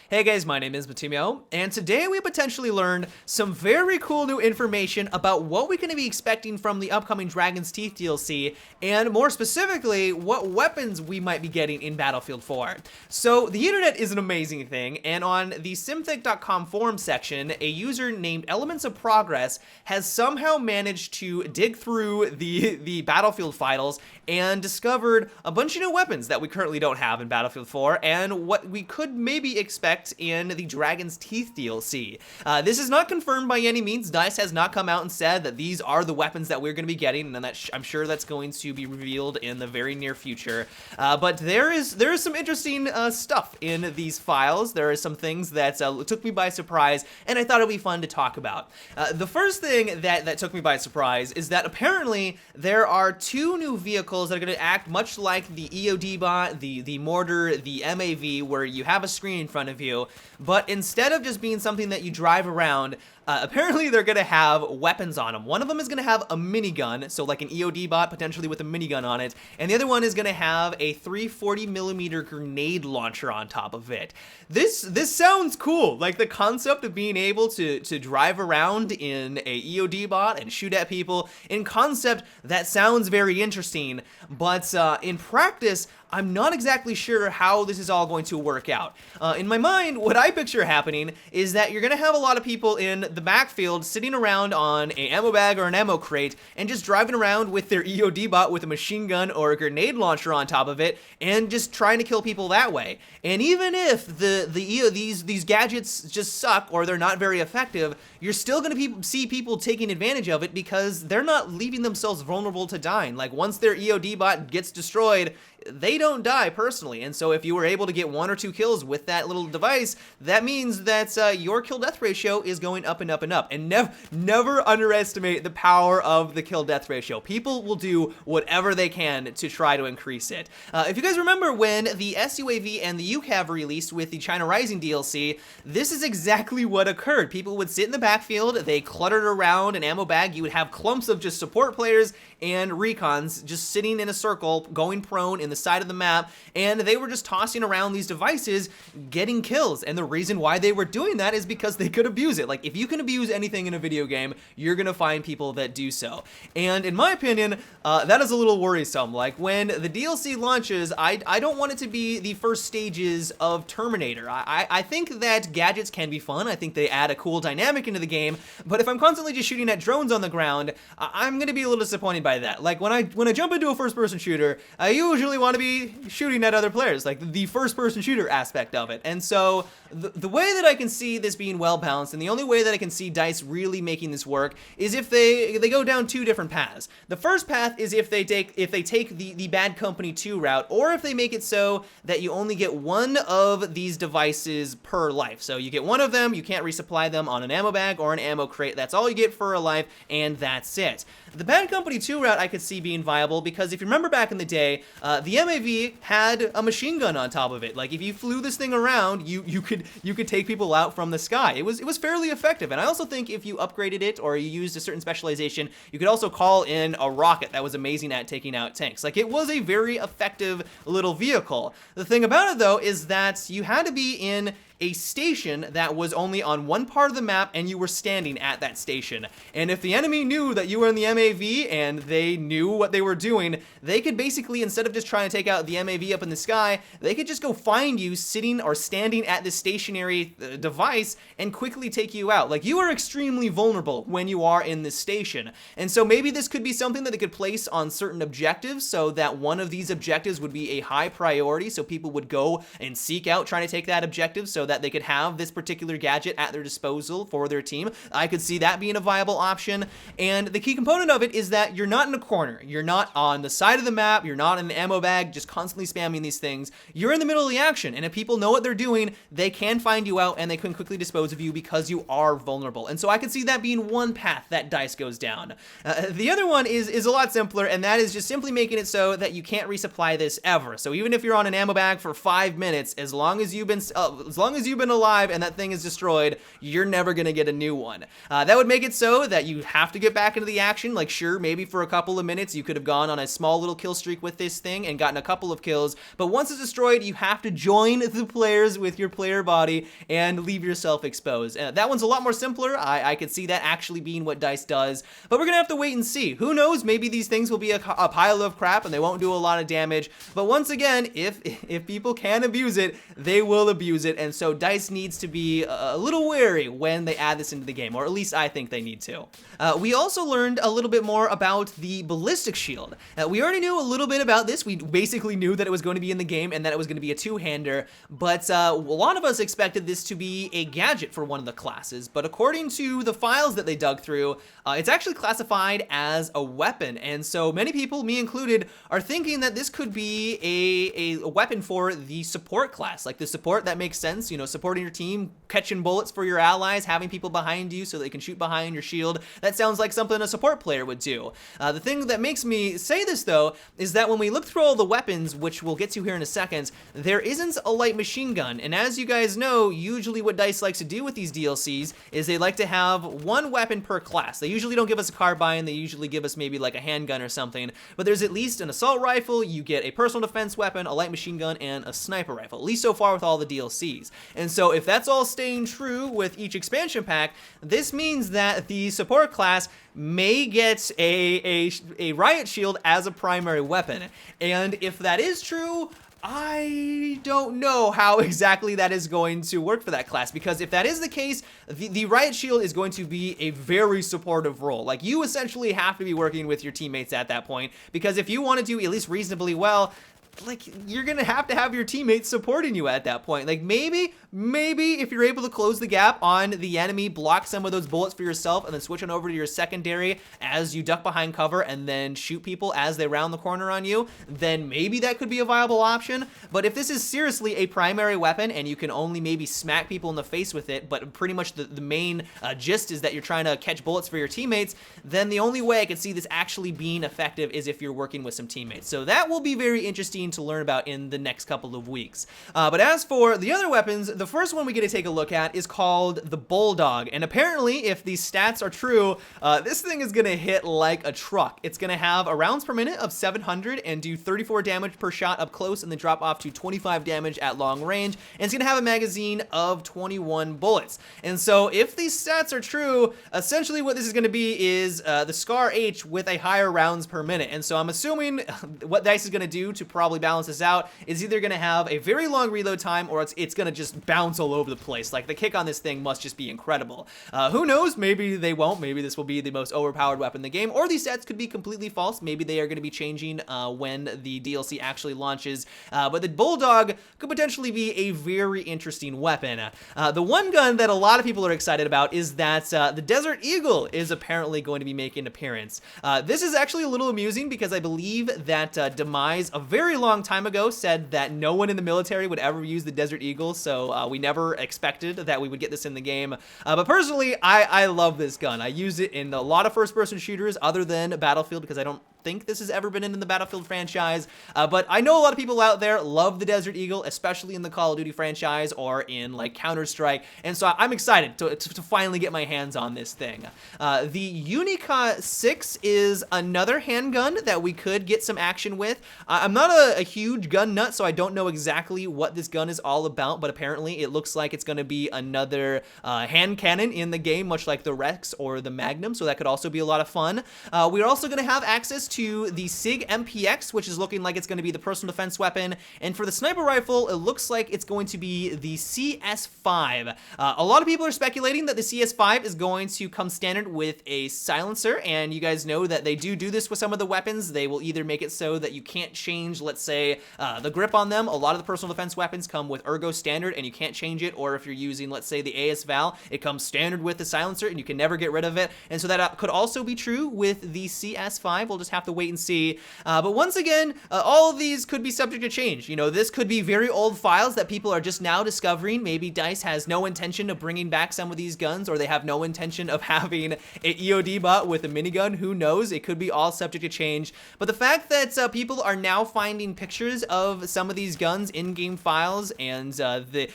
Hey guys, my name is Matimio, and today we potentially learned some very cool new information about what we're going to be expecting from the upcoming Dragon's Teeth DLC, and more specifically, what weapons we might be getting in Battlefield 4. So, the internet is an amazing thing, and on the simthic.com forum section, a user named Elements of Progress has somehow managed to dig through the Battlefield files and discovered a bunch of new weapons that we currently don't have in Battlefield 4, and what we could maybe expect in the Dragon's Teeth DLC. This is not confirmed by any means. DICE has not come out and said that these are the weapons that we're going to be getting, and that I'm sure that's going to be revealed in the very near future. But there is some interesting stuff in these files. There are some things that took me by surprise, and I thought it'd be fun to talk about. The first thing that took me by surprise is that apparently there are two new vehicles that are going to act much like the EOD Bot, the Mortar, the MAV, where you have a screen in front of you, but instead of just being something that you drive around, apparently they're going to have weapons on them. One of them is going to have a minigun, so like an EOD bot potentially with a minigun on it, and the other one is going to have a 340mm grenade launcher on top of it. This sounds cool. Like the concept of being able to drive around in a EOD bot and shoot at people, in concept that sounds very interesting, but in practice I'm not exactly sure how this is all going to work out. In my mind, what I picture happening is that you're going to have a lot of people in the backfield sitting around on an ammo bag or an ammo crate and just driving around with their EOD bot with a machine gun or a grenade launcher on top of it and just trying to kill people that way. And even if these gadgets just suck or they're not very effective, you're still going to see people taking advantage of it because they're not leaving themselves vulnerable to dying. Like once their EOD bot gets destroyed, they don't die personally, and so if you were able to get 1 or 2 kills with that little device, that means that your kill-death ratio is going up and up and up. And never underestimate the power of the kill-death ratio. People will do whatever they can to try to increase it. If you guys remember when the SUAV and the UCAV released with the China Rising DLC, this is exactly what occurred. People would sit in the backfield, they cluttered around an ammo bag, you would have clumps of just support players and recons just sitting in a circle, going prone in the side of the map, and they were just tossing around these devices, getting kills. And the reason why they were doing that is because they could abuse it. Like, if you can abuse anything in a video game, you're gonna find people that do so. And in my opinion, that is a little worrisome. Like, when the DLC launches, I don't want it to be the first stages of Terminator. I think that gadgets can be fun. I think they add a cool dynamic into the game, but if I'm constantly just shooting at drones on the ground, I'm gonna be a little disappointed by that. Like, when I jump into a first-person shooter, I usually want to be shooting at other players, like the first-person shooter aspect of it. And so the way that I can see this being well balanced, and the only way that I can see DICE really making this work, is if they go down 2 different paths. The first path is if they take the Bad Company 2 route, or if they make it so that you only get 1 of these devices per life. So you get 1 of them, you can't resupply them on an ammo bag or an ammo crate. That's all you get for a life, and that's it. The Bad Company 2 route I could see being viable because if you remember back in the day, the MAV had a machine gun on top of it. Like, if you flew this thing around, you could take people out from the sky. It was fairly effective, and I also think if you upgraded it or you used a certain specialization, you could also call in a rocket that was amazing at taking out tanks. Like, it was a very effective little vehicle. The thing about it, though, is that you had to be in a station that was only on 1 part of the map and you were standing at that station. And if the enemy knew that you were in the MAV and they knew what they were doing, they could basically, instead of just trying to take out the MAV up in the sky, they could just go find you sitting or standing at this stationary device and quickly take you out. Like, you are extremely vulnerable when you are in this station. And so maybe this could be something that they could place on certain objectives so that one of these objectives would be a high priority, so people would go and seek out trying to take that objective so that they could have this particular gadget at their disposal for their team. I could see that being a viable option. And the key component of it is that you're not in a corner. You're not on the side of the map. You're not in an ammo bag just constantly spamming these things. You're in the middle of the action, and if people know what they're doing, they can find you out and they can quickly dispose of you because you are vulnerable. And so I could see that being one path that DICE goes down. The other one is a lot simpler, and that is just simply making it so that you can't resupply this ever. So even if you're on an ammo bag for 5 minutes, as long as as you've been alive and that thing is destroyed, you're never gonna get a new one. That would make it so that you have to get back into the action. Like, sure, maybe for a couple of minutes you could have gone on a small little kill streak with this thing and gotten a couple of kills, but once it's destroyed, you have to join the players with your player body and leave yourself exposed. That one's a lot more simpler. I could see that actually being what DICE does, but we're gonna have to wait and see. Who knows, maybe these things will be a pile of crap and they won't do a lot of damage, but once again, if people can abuse it, they will abuse it, and so DICE needs to be a little wary when they add this into the game, or at least I think they need to. We also learned a little bit more about the Ballistic Shield. We already knew a little bit about this. We basically knew that it was going to be in the game and that it was going to be a two-hander, but a lot of us expected this to be a gadget for one of the classes, but according to the files that they dug through, it's actually classified as a weapon, and so many people, me included, are thinking that this could be a weapon for the support class, like the support that makes sense, you know, supporting your team, catching bullets for your allies, having people behind you so they can shoot behind your shield. That sounds like something a support player would do. The thing that makes me say this, though, is that when we look through all the weapons, which we'll get to here in a second, there isn't a light machine gun, and as you guys know, usually what DICE likes to do with these DLCs is they like to have one weapon per class. They usually don't give us a carbine, they usually give us maybe like a handgun or something, but there's at least an assault rifle, you get a personal defense weapon, a light machine gun, and a sniper rifle, at least so far with all the DLCs. And so if that's all staying true with each expansion pack, this means that the support class may get a Riot Shield as a primary weapon. And if that is true, I don't know how exactly that is going to work for that class, because if that is the case, the Riot Shield is going to be a very supportive role. Like, you essentially have to be working with your teammates at that point, because if you want to do at least reasonably well, like, you're gonna have to have your teammates supporting you at that point. Like, maybe if you're able to close the gap on the enemy, block some of those bullets for yourself, and then switch on over to your secondary as you duck behind cover and then shoot people as they round the corner on you, then maybe that could be a viable option. But if this is seriously a primary weapon and you can only maybe smack people in the face with it, but pretty much the main gist is that you're trying to catch bullets for your teammates, then the only way I could see this actually being effective is if you're working with some teammates. So that will be very interesting to learn about in the next couple of weeks. But as for the other weapons, the first one we get to take a look at is called the Bulldog, and apparently if these stats are true, this thing is gonna hit like a truck. It's gonna have a rounds per minute of 700 and do 34 damage per shot up close and then drop off to 25 damage at long range, and it's gonna have a magazine of 21 bullets. And so if these stats are true, essentially what this is gonna be is the Scar H with a higher rounds per minute. And so I'm assuming what DICE is gonna do to probably balance this out is either gonna have a very long reload time or it's gonna just bounce all over the place. Like, the kick on this thing must just be incredible. Who knows, maybe they won't. Maybe this will be the most overpowered weapon in the game, or these stats could be completely false. Maybe they are gonna be changing when the DLC actually launches. But the Bulldog could potentially be a very interesting weapon. The one gun that a lot of people are excited about is that the Desert Eagle is apparently going to be making an appearance. This is actually a little amusing because I believe that Demise a very long time ago said that no one in the military would ever use the Desert Eagle, so we never expected that we would get this in the game. But personally, I love this gun. I use it in a lot of first-person shooters other than Battlefield, because I don't think this has ever been in the Battlefield franchise, but I know a lot of people out there love the Desert Eagle, especially in the Call of Duty franchise or in like Counter-Strike, and so I'm excited to finally get my hands on this thing. The Unica 6 is another handgun that we could get some action with. I'm not a huge gun nut, so I don't know exactly what this gun is all about, but apparently it looks like it's going to be another hand cannon in the game, much like the Rex or the Magnum, so that could also be a lot of fun. We're also going to have access to the SIG MPX, which is looking like it's going to be the personal defense weapon, and for the sniper rifle, it looks like it's going to be the CS5. A lot of people are speculating that the CS5 is going to come standard with a silencer, and you guys know that they do this with some of the weapons. They will either make it so that you can't change, let's say, the grip on them. A lot of the personal defense weapons come with Ergo standard, and you can't change it, or if you're using, let's say, the AS Val, it comes standard with the silencer, and you can never get rid of it, and so that could also be true with the CS5. We'll just have to wait and see. But once again, all of these could be subject to change. You know, this could be very old files that people are just now discovering. Maybe DICE has no intention of bringing back some of these guns, or they have no intention of having an EOD bot with a minigun. Who knows? It could be all subject to change. But the fact that people are now finding pictures of some of these guns in-game files, and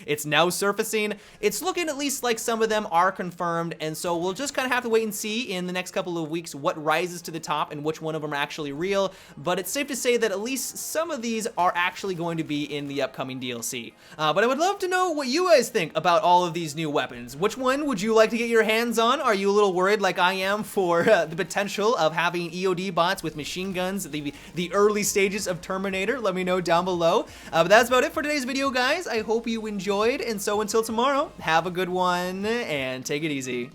it's now surfacing, it's looking at least like some of them are confirmed. And so we'll just kind of have to wait and see in the next couple of weeks what rises to the top and which one of them are actually real. But it's safe to say that at least some of these are actually going to be in the upcoming DLC. But I would love to know what you guys think about all of these new weapons. Which one would you like to get your hands on? Are you a little worried like I am for the potential of having EOD bots with machine guns at the early stages of Terminator? Let me know down below. But that's about it for today's video, guys. I hope you enjoyed, and so until tomorrow, have a good one and take it easy.